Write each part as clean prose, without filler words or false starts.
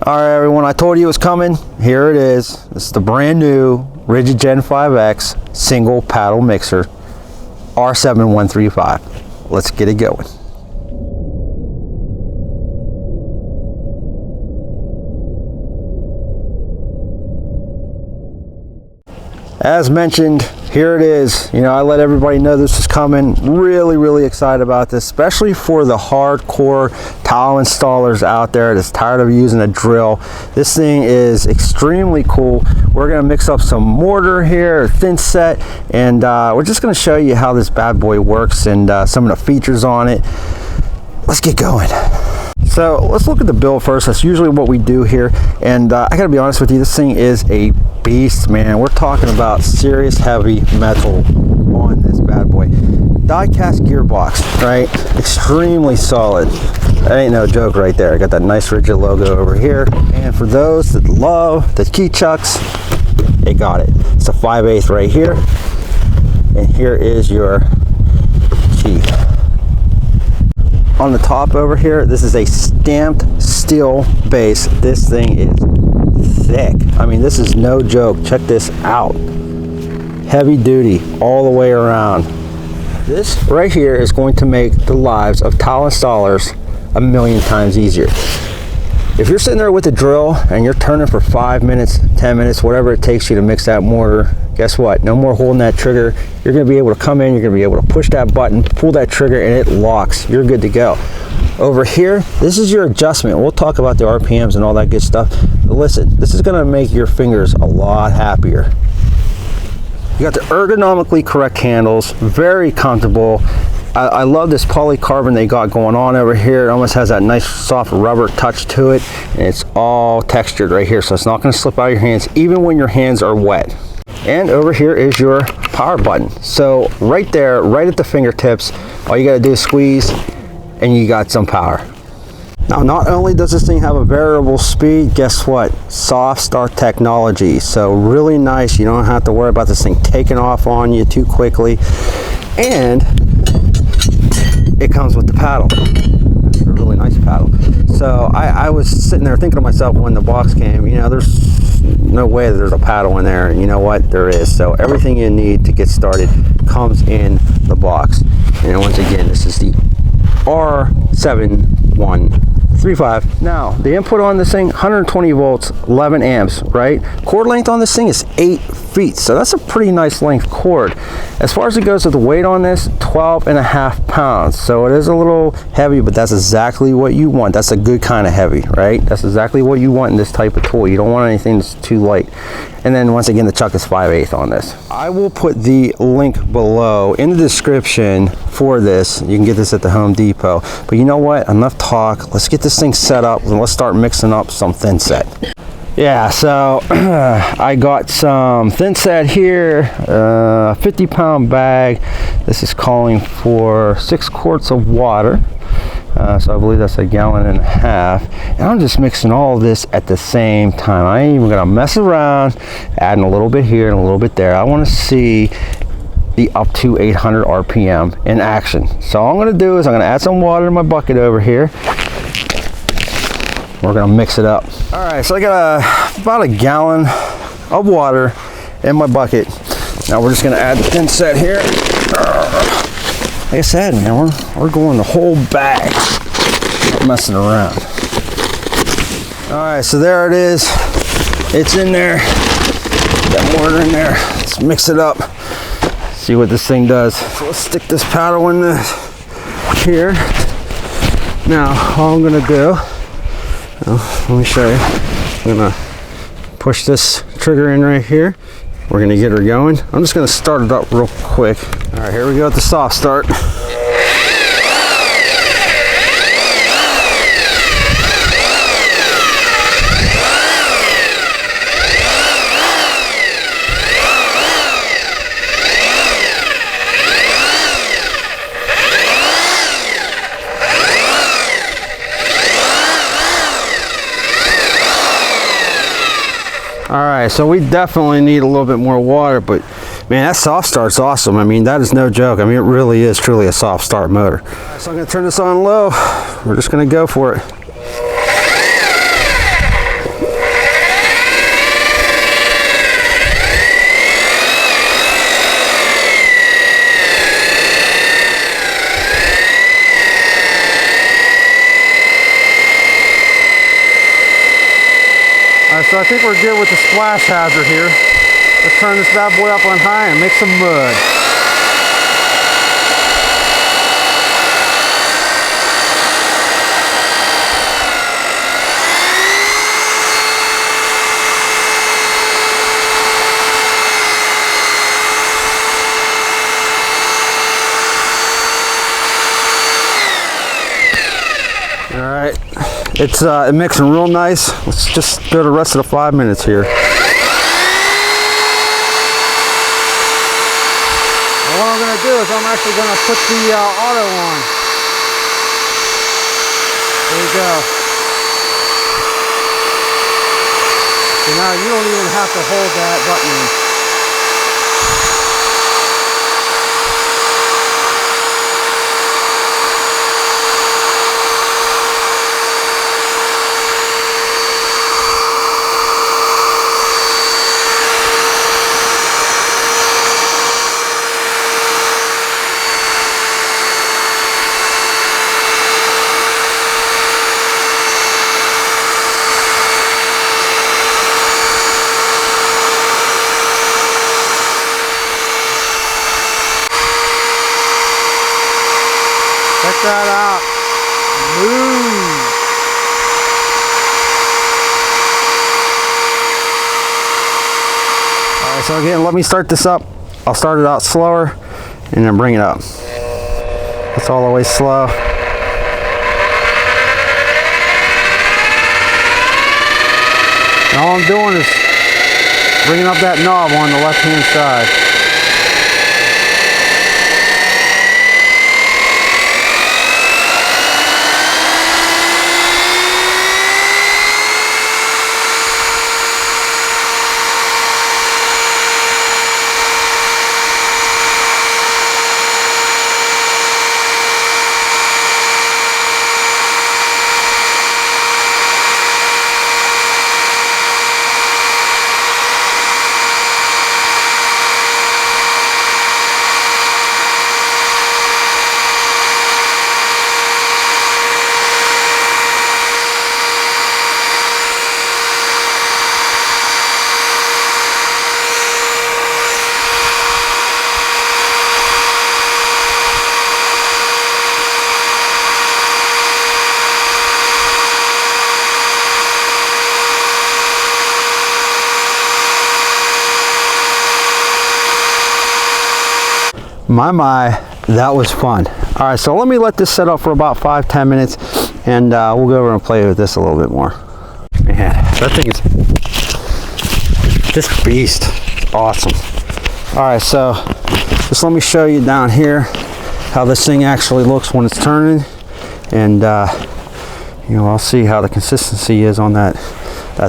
All right, everyone, I told you it was coming. Here it is. This is the brand new RIDGID Gen 5X single paddle mixer, R7135. Let's get it going. As mentioned, here it is. You know, I let everybody know this is coming. Really excited about this, especially for the hardcore tile installers out there that's tired of using a drill. This thing is extremely cool. We're gonna mix up some mortar here, thin set, and we're just gonna show you how this bad boy works and some of the features on it. Let's get going. So let's look at the build first. That's usually what we do here, and I gotta be honest with you, this thing is a beast, man. We're talking about serious heavy metal on this bad boy. Die-cast gearbox, right? Extremely solid. That ain't no joke right there. I got that nice RIDGID logo over here, and for those that love the key chucks, they got it. It's a 5/8 right here, and here is your key. On the top over here, this is a stamped steel base. This thing is thick. I mean, this is no joke. Check this out. Heavy duty all the way around. This right here is going to make the lives of tile installers a million times easier. If you're sitting there with a drill and you're turning for 5 minutes, 10 minutes, whatever it takes you to mix that mortar, guess what? No more holding that trigger. You're going to be able to come in, you're going to be able to push that button, pull that trigger, and it locks. You're good to go. Over here, this is your adjustment. We'll talk about the RPMs and all that good stuff. But listen, this is going to make your fingers a lot happier. You got the ergonomically correct handles, very comfortable. I love this polycarbon they got going on over here. It almost has that nice soft rubber touch to it, and it's all textured right here, so it's not going to slip out of your hands even when your hands are wet. And over here is your power button. So right there, right at the fingertips, all you got to do is squeeze and you got some power. Now, not only does this thing have a variable speed, guess what? Softstart Technology. So really nice. You don't have to worry about this thing taking off on you too quickly. And it comes with the paddle. It's a really nice paddle. So I was sitting there thinking to myself when the box came, you know, there's no way that there's a paddle in there, and you know what? There is. So everything you need to get started comes in the box. And once again, this is the R7135. Now, the input on this thing, 120 volts, 11 amps, right? Cord length on this thing is 8 feet, so that's a pretty nice length cord. As far as it goes with the weight on this, 12.5 pounds. So it is a little heavy, but that's exactly what you want. That's a good kind of heavy, right? That's exactly what you want in this type of tool. You don't want anything that's too light. And then once again, the chuck is 5/8 on this. I will put the link below in the description for this. You can get this at the Home Depot. But you know what? Enough talk. Let's get this thing set up and let's start mixing up some thin set. Yeah, so I got some thin set here, 50-pound bag. This is calling for 6 quarts of water. So I believe that's 1.5 gallons. And I'm just mixing all of this at the same time. I ain't even gonna mess around, adding a little bit here and a little bit there. I wanna see the up to 800 RPM in action. So all I'm gonna do is I'm gonna add some water in my bucket over here. We're gonna mix it up. All right, so I got about 1 gallon of water in my bucket. Now we're just gonna add the thin set here. Like I said, man, we're going the whole bag. Not messing around. All right, so there it is. It's in there. Got mortar in there. Let's mix it up. See what this thing does. So let's stick this paddle in here. Now, all I'm gonna do, let me show you. I'm gonna push this trigger in right here. We're gonna get her going. I'm just gonna start it up real quick. All right, here we go at the soft start. All right, so we definitely need a little bit more water, but man, that soft start's awesome. I mean, that is no joke. I mean, it really is truly a soft start motor. All right, so I'm gonna turn this on low. We're just gonna go for it. Alright, so I think we're good with the splash hazard here. Let's turn this bad boy up on high and make some mud. Alright, it's mixing real nice. Let's just go the rest of the 5 minutes here. And what I'm going to do is I'm actually going to put the auto on. There you go. So now you don't even have to hold that button. Check that out. Move. Alright, so again, let me start this up. I'll start it out slower and then bring it up. It's all the way slow. And all I'm doing is bringing up that knob on the left-hand side. My, that was fun. All right, so let me let this set up for about 5-10 minutes, and we'll go over and play with this a little bit more. Man, that thing is just beast. Awesome. All right, so just let me show you down here how this thing actually looks when it's turning, and you know, I'll see how the consistency is on that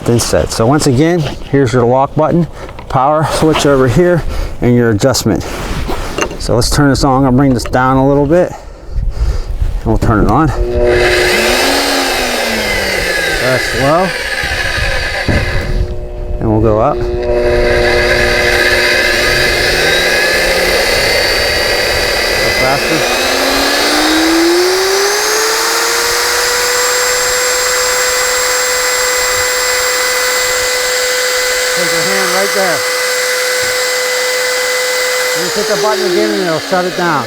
thin set. So once again, here's your lock button, power switch over here, and your adjustment. So let's turn this on. I'm gonna bring this down a little bit and we'll turn it on. That's slow. And we'll go up. Go faster. Take your hand right there. You hit the button again and it'll shut it down.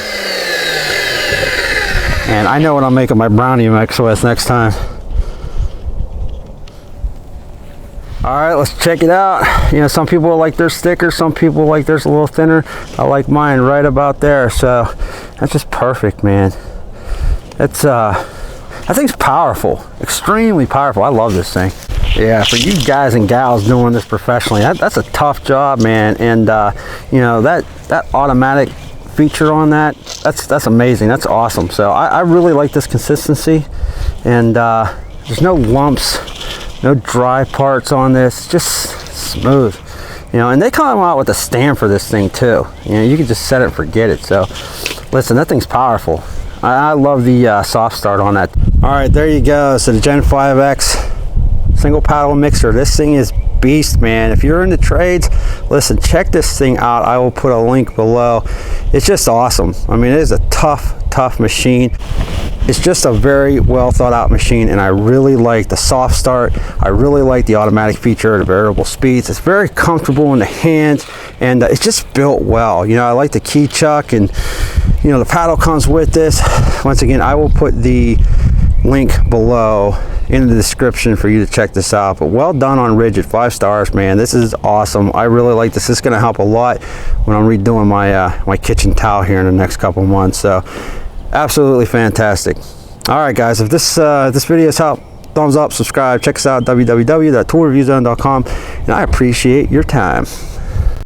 And I know what I'm making my brownie mix with next time. Alright, let's check it out. You know, some people like their thicker, some people like theirs a little thinner. I like mine right about there, so that's just perfect, man. That's that thing's powerful, extremely powerful. I love this thing. Yeah, for you guys and gals doing this professionally, that's a tough job, man. And you know, that automatic feature on that's amazing. That's awesome. So I really like this consistency, and there's no lumps, no dry parts on this, just smooth. You know, and they come out with a stand for this thing too. You know, you can just set it and forget it. So listen, that thing's powerful. I love the Softstart on that. All right, there you go. So the Gen 5X single paddle mixer. This thing is beast, man. If you're into trades, listen, check this thing out. I will put a link below. It's just awesome. I mean, it is a tough machine. It's just a very well thought out machine, and I really like the soft start. I really like the automatic feature, the variable speeds. It's very comfortable in the hands, and it's just built well. You know, I like the key chuck, and you know, the paddle comes with this. Once again, I will put the link below in the description for you to check this out. But well done on RIDGID, 5 stars, man. This is awesome. I really like this. This is going to help a lot when I'm redoing my my kitchen towel here in the next couple months. So absolutely fantastic. All right, guys, if this this video has helped, thumbs up, subscribe, check us out, www.toolreviewzone.com, and I appreciate your time.